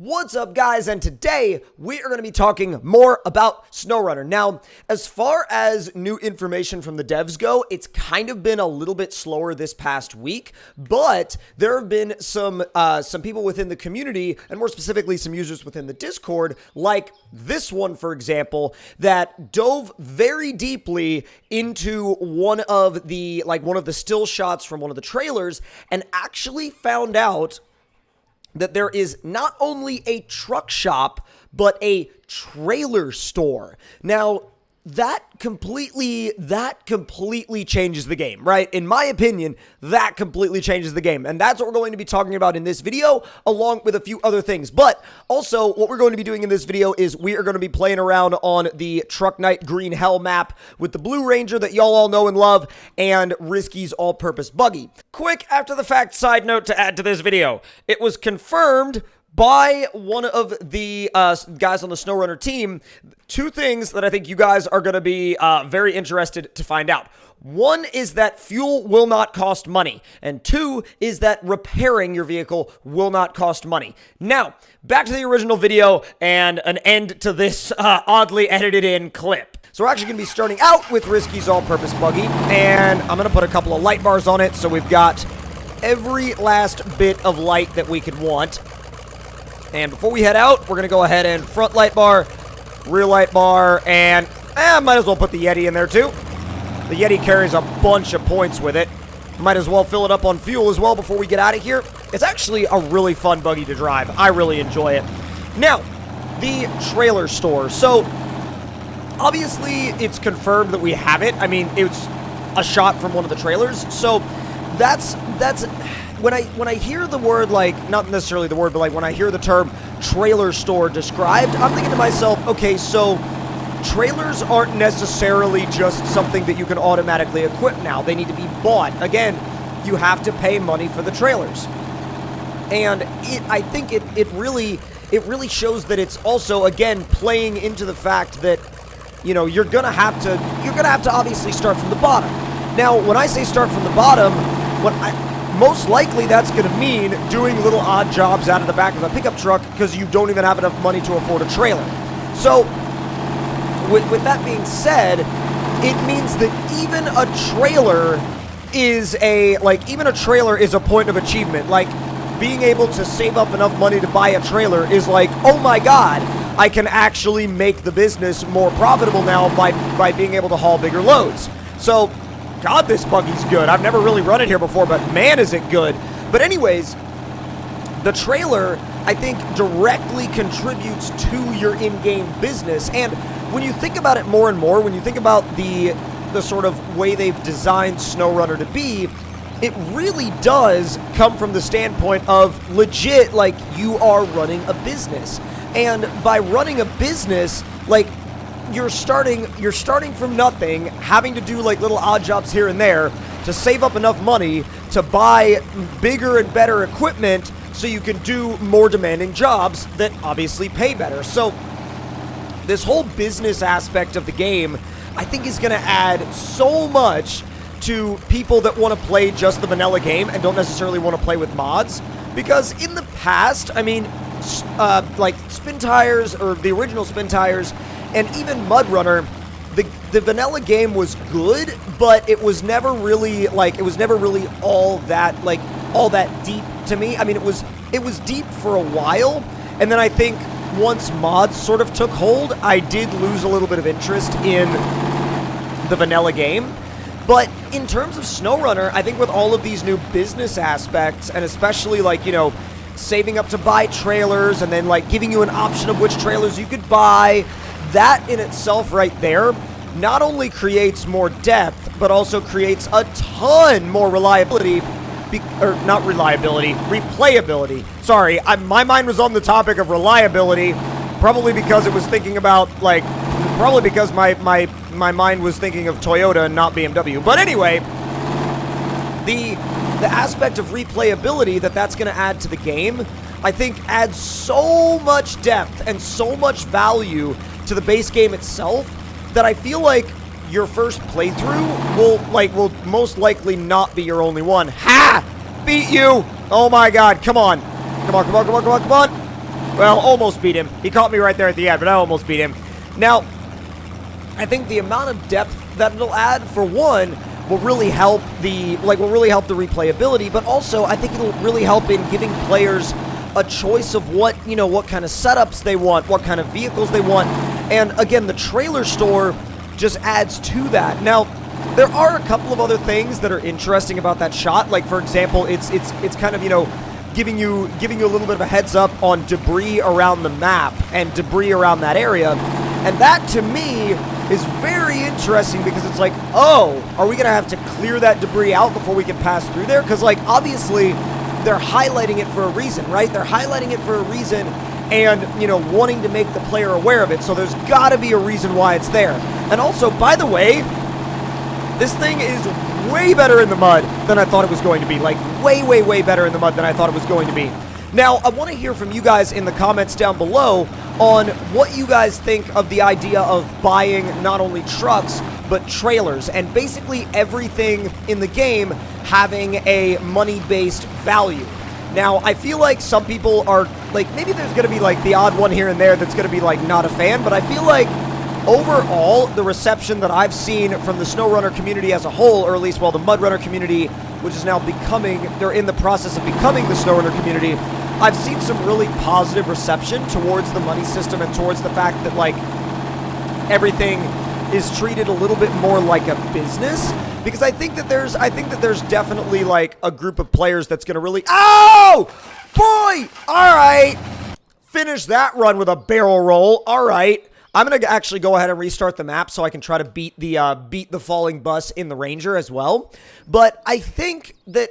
What's up, guys? And today we are going to be talking more about SnowRunner. Now, as far as new information from the devs go, it's kind of been a little bit slower this past week, but there have been some people within the community, and more specifically some users within the Discord, like this one, for example, that dove very deeply into one of the still shots from one of the trailers and actually found out that there is not only a truck shop, but a trailer store. Now, that completely changes the game, right? In my opinion, that completely changes the game. And that's what we're going to be talking about in this video, along with a few other things. But also, what we're going to be doing in this video is we are going to be playing around on the Truck Night Green Hell map with the Blue Ranger that y'all all know and love, and Risky's all-purpose buggy. Quick after-the-fact side note to add to this video. It was confirmed by one of the guys on the SnowRunner team, two things that I think you guys are going to be very interested to find out. One is that fuel will not cost money, and two is that repairing your vehicle will not cost money. Now, back to the original video and an end to this oddly edited in clip. So we're actually going to be starting out with Risky's all-purpose buggy, and I'm going to put a couple of light bars on it so we've got every last bit of light that we could want. And before we head out, we're going to go ahead and front light bar, rear light bar, and might as well put the Yeti in there too. The Yeti carries a bunch of points with it. Might as well fill it up on fuel as well before we get out of here. It's actually a really fun buggy to drive. I really enjoy it. Now, the trailer store. So, obviously, it's confirmed that we have it. I mean, it's a shot from one of the trailers. So, that's when I hear the word, like, not necessarily the word, but like when I hear the term trailer store described, I'm thinking to myself, okay, so trailers aren't necessarily just something that you can automatically equip now. They need to be bought. Again, you have to pay money for the trailers. And I think it really shows that it's also, again, playing into the fact that, you know, you're gonna have to obviously start from the bottom. Now, when I say start from the bottom, most likely that's going to mean doing little odd jobs out of the back of a pickup truck because you don't even have enough money to afford a trailer. So, with that being said, it means that even a trailer is a point of achievement. Like, being able to save up enough money to buy a trailer is like, oh my god, I can actually make the business more profitable now by being able to haul bigger loads. So, God, this buggy's good. I've never really run it here before, but man, is it good. But anyways, the trailer, I think, directly contributes to your in-game business. And when you think about it more and more, when you think about the sort of way they've designed SnowRunner to be, it really does come from the standpoint of legit, like, you are running a business. And by running a business, like, you're starting from nothing, having to do like little odd jobs here and there to save up enough money to buy bigger and better equipment so you can do more demanding jobs that obviously pay better. So this whole business aspect of the game, I think, is going to add so much to people that want to play just the vanilla game and don't necessarily want to play with mods. Because in the past, I mean, like Spin Tires, or the original Spin Tires, and even MudRunner, the vanilla game was good, but it was never really all that deep to me. I mean, it was deep for a while, and then I think once mods sort of took hold, I did lose a little bit of interest in the vanilla game. But in terms of SnowRunner, I think with all of these new business aspects, and especially, like, you know, saving up to buy trailers and then like giving you an option of which trailers you could buy, that in itself right there not only creates more depth, but also creates a ton more replayability. Sorry, my mind was on the topic of reliability, probably because it was thinking about, like, probably because my mind was thinking of Toyota and not BMW. But anyway, the aspect of replayability that's going to add to the game, I think, adds so much depth and so much value to the base game itself that I feel like your first playthrough will most likely not be your only one. Ha! Beat you! Oh my god, come on. Come on. Well, almost beat him. He caught me right there at the end, but I almost beat him. Now, I think the amount of depth that it'll add, for one, will really help the replayability, but also I think it'll really help in giving players a choice of what kind of setups they want, what kind of vehicles they want. And again, the trailer store just adds to that. Now, there are a couple of other things that are interesting about that shot. Like, for example, it's kind of, giving you a little bit of a heads up on debris around the map and debris around that area. And that, to me, is very interesting because it's like, oh, are we going to have to clear that debris out before we can pass through there? Because, like, obviously, they're highlighting it for a reason, right? They're highlighting it for a reason and, wanting to make the player aware of it. So there's got to be a reason why it's there. And also, by the way, this thing is way better in the mud than I thought it was going to be. Like, way, way, way better in the mud than I thought it was going to be. Now, I want to hear from you guys in the comments down below on what you guys think of the idea of buying not only trucks, but trailers, and basically everything in the game having a money-based value. Now, I feel like some people are, like, maybe there's going to be, like, the odd one here and there that's going to be, like, not a fan, but I feel like overall, the reception that I've seen from the SnowRunner community as a whole, or at least, well, the MudRunner community, which is now they're in the process of becoming the SnowRunner community, I've seen some really positive reception towards the money system and towards the fact that, like, everything is treated a little bit more like a business, because I think that there's definitely, like, a group of players that's going to really, oh, boy, all right, finish that run with a barrel roll, all right. I'm going to actually go ahead and restart the map so I can try to beat the falling bus in the Ranger as well. But I think that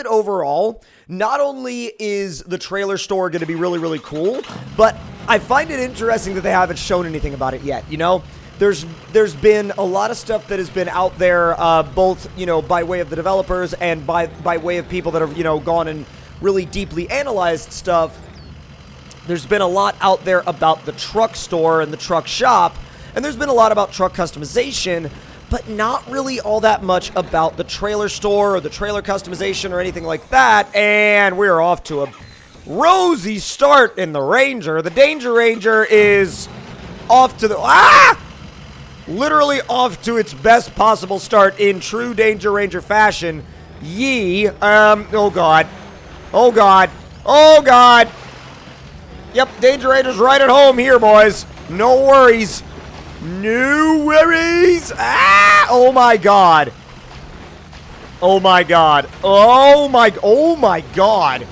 overall, not only is the trailer store going to be really, really cool, but I find it interesting that they haven't shown anything about it yet. There's been a lot of stuff that has been out there, both, by way of the developers and by way of people that have, gone and really deeply analyzed stuff. There's been a lot out there about the truck store and the truck shop, and there's been a lot about truck customization, but not really all that much about the trailer store or the trailer customization or anything like that. And we're off to a rosy start in the Ranger. The Danger Ranger is off to literally off to its best possible start in true Danger Ranger fashion. Oh God. Oh God. Oh God. Yep, Danger Ranger's right at home here, boys. No worries. No worries. Oh my God. Oh my God. Oh my God.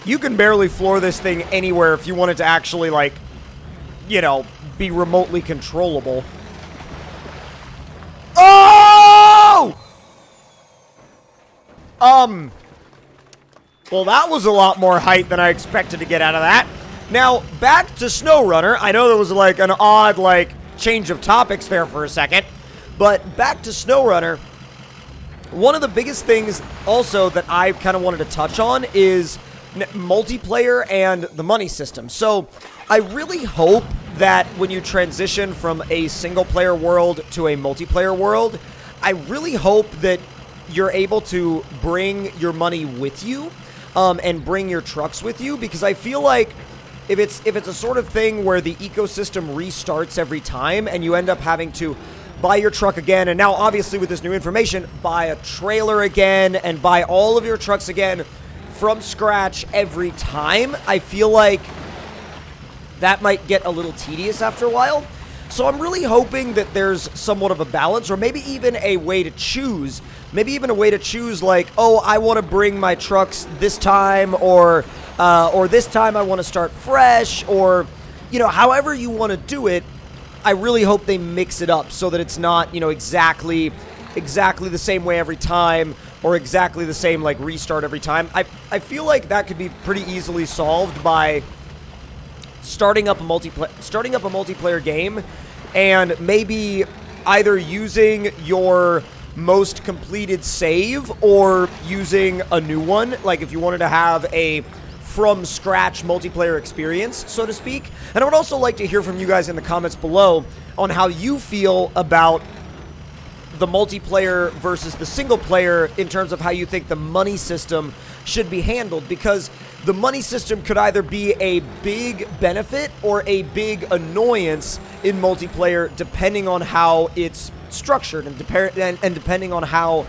You can barely floor this thing anywhere if you want it to actually, like, be remotely controllable. Oh! Well, that was a lot more height than I expected to get out of that. Now, back to SnowRunner. I know there was, like, an odd, like, change of topics there for a second. But back to SnowRunner. One of the biggest things also that I kind of wanted to touch on is multiplayer and the money system. So, I really hope that when you transition from a single-player world to a multiplayer world, I really hope that you're able to bring your money with you. And bring your trucks with you, because I feel like if it's a sort of thing where the ecosystem restarts every time and you end up having to buy your truck again, and now obviously with this new information, buy a trailer again and buy all of your trucks again from scratch every time, I feel like that might get a little tedious after a while. So I'm really hoping that there's somewhat of a balance, or maybe even a way to choose. Maybe even a way to choose, like, oh, I want to bring my trucks this time, or this time I want to start fresh, or, however you want to do it. I really hope they mix it up so that it's not, exactly the same way every time, or exactly the same, like, restart every time. I feel like that could be pretty easily solved by starting up a multiplayer game, and maybe either using your most completed save or using a new one, like if you wanted to have a from scratch multiplayer experience, so to speak. And I would also like to hear from you guys in the comments below on how you feel about the multiplayer versus the single player in terms of how you think the money system should be handled, because the money system could either be a big benefit or a big annoyance in multiplayer, depending on how it's structured and depending on how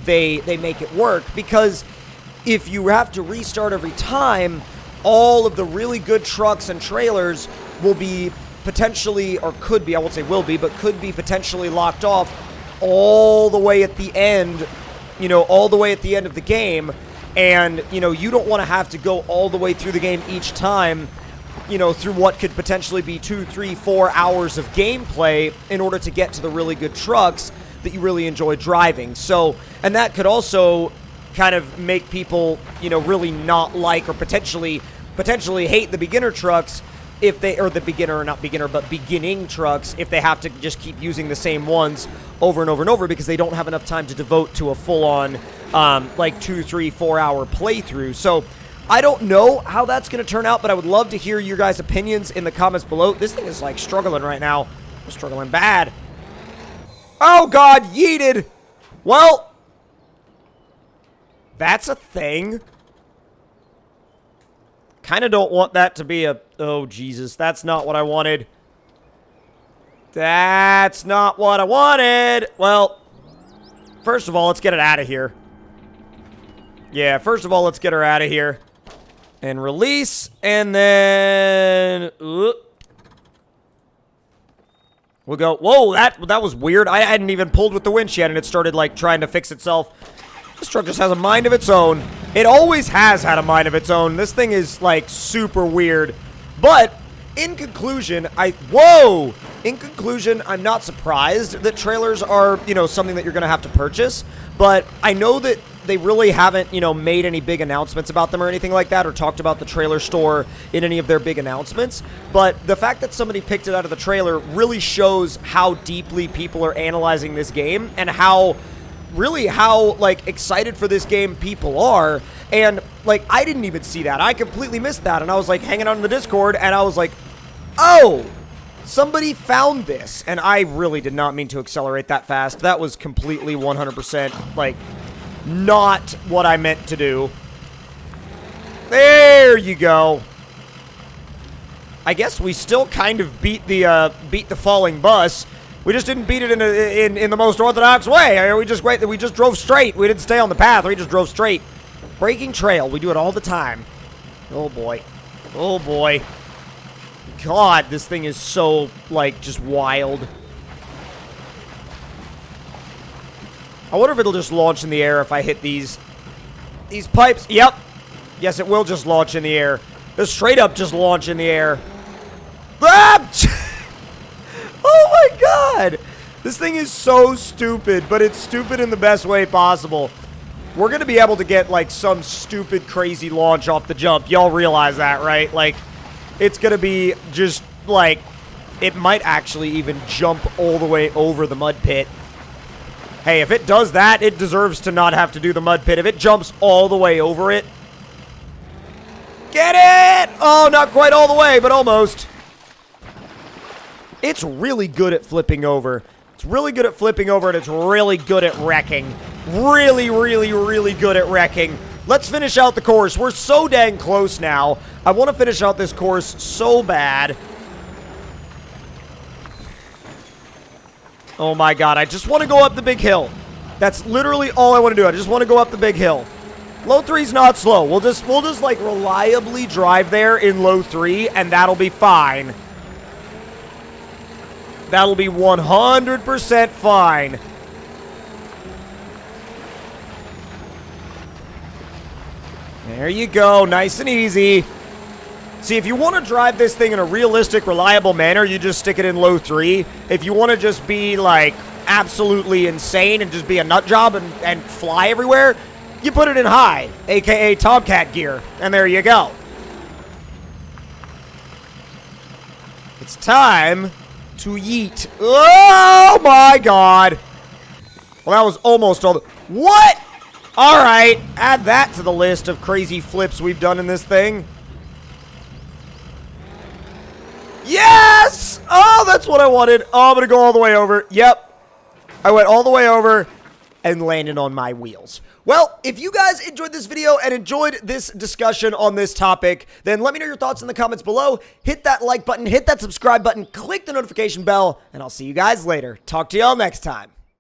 they make it work. Because if you have to restart every time, all of the really good trucks and trailers will be potentially, or could be, I won't say will be, but could be potentially locked off all the way at the end, all the way at the end of the game. And, you don't want to have to go all the way through the game each time, through what could potentially be 2, 3, 4 hours of gameplay in order to get to the really good trucks that you really enjoy driving. So, and that could also kind of make people, really not like, or potentially hate the beginner trucks if they, or the beginner, not beginner, but beginning trucks, if they have to just keep using the same ones over and over and over because they don't have enough time to devote to a full-on, 2, 3, 4 hour playthrough. So I don't know how that's going to turn out, but I would love to hear your guys' opinions in the comments below. This thing is, struggling right now. I'm struggling bad. Oh, God, yeeted. Well, that's a thing. Kind of don't want that to be a... Oh, Jesus. That's not what I wanted. That's not what I wanted. Well, first of all, let's get it out of here. Yeah, first of all, let's get her out of here. And release. And then... we'll go... Whoa, that was weird. I hadn't even pulled with the winch yet, and it started, trying to fix itself. This truck just has a mind of its own. It always has had a mind of its own. This thing is, super weird. But, in conclusion, In conclusion, I'm not surprised that trailers are, something that you're going to have to purchase. But I know that they really haven't, made any big announcements about them or anything like that, or talked about the trailer store in any of their big announcements. But the fact that somebody picked it out of the trailer really shows how deeply people are analyzing this game and how excited for this game people are. And, I didn't even see that. I completely missed that. And I was, hanging out in the Discord, and I was like, oh, somebody found this. And I really did not mean to accelerate that fast. That was completely 100%, not what I meant to do. There you go. I guess we still kind of beat the falling bus. We just didn't beat it in the most orthodox way. We just drove straight. We didn't stay on the path. We just drove straight. Breaking trail. We do it all the time. Oh boy. Oh boy. God, this thing is so just wild. I wonder if it'll just launch in the air if I hit these pipes. Yep. Yes, it will just launch in the air. It'll straight up just launch in the air. Ah! Oh my God. This thing is so stupid, but it's stupid in the best way possible. We're going to be able to get, some stupid, crazy launch off the jump. Y'all realize that, right? It's going to be just, it might actually even jump all the way over the mud pit. Hey, if it does that, it deserves to not have to do the mud pit. If it jumps all the way over it. Get it! Oh, not quite all the way, but almost. It's really good at flipping over. It's really good at flipping over, and it's really good at wrecking. Really, really, really good at wrecking. Let's finish out the course. We're so dang close now. I want to finish out this course so bad. Oh my God, I just want to go up the big hill. That's literally all I want to do. I just want to go up the big hill. Low 3's not slow. We'll just reliably drive there in low 3, and that'll be fine. That'll be 100% fine. There you go, nice and easy. See, if you want to drive this thing in a realistic, reliable manner, you just stick it in low 3. If you want to just be, absolutely insane and just be a nut job and fly everywhere, you put it in high, aka Tomcat gear, and there you go. It's time to yeet. Oh my God. Well, that was almost all the... What? Alright, add that to the list of crazy flips we've done in this thing. Yes! Oh, that's what I wanted. Oh, I'm gonna go all the way over. Yep. I went all the way over. and landed on my wheels. Well, if you guys enjoyed this video and enjoyed this discussion on this topic, then let me know your thoughts in the comments below. Hit that like button, hit that subscribe button, click the notification bell, and I'll see you guys later. Talk to y'all next time.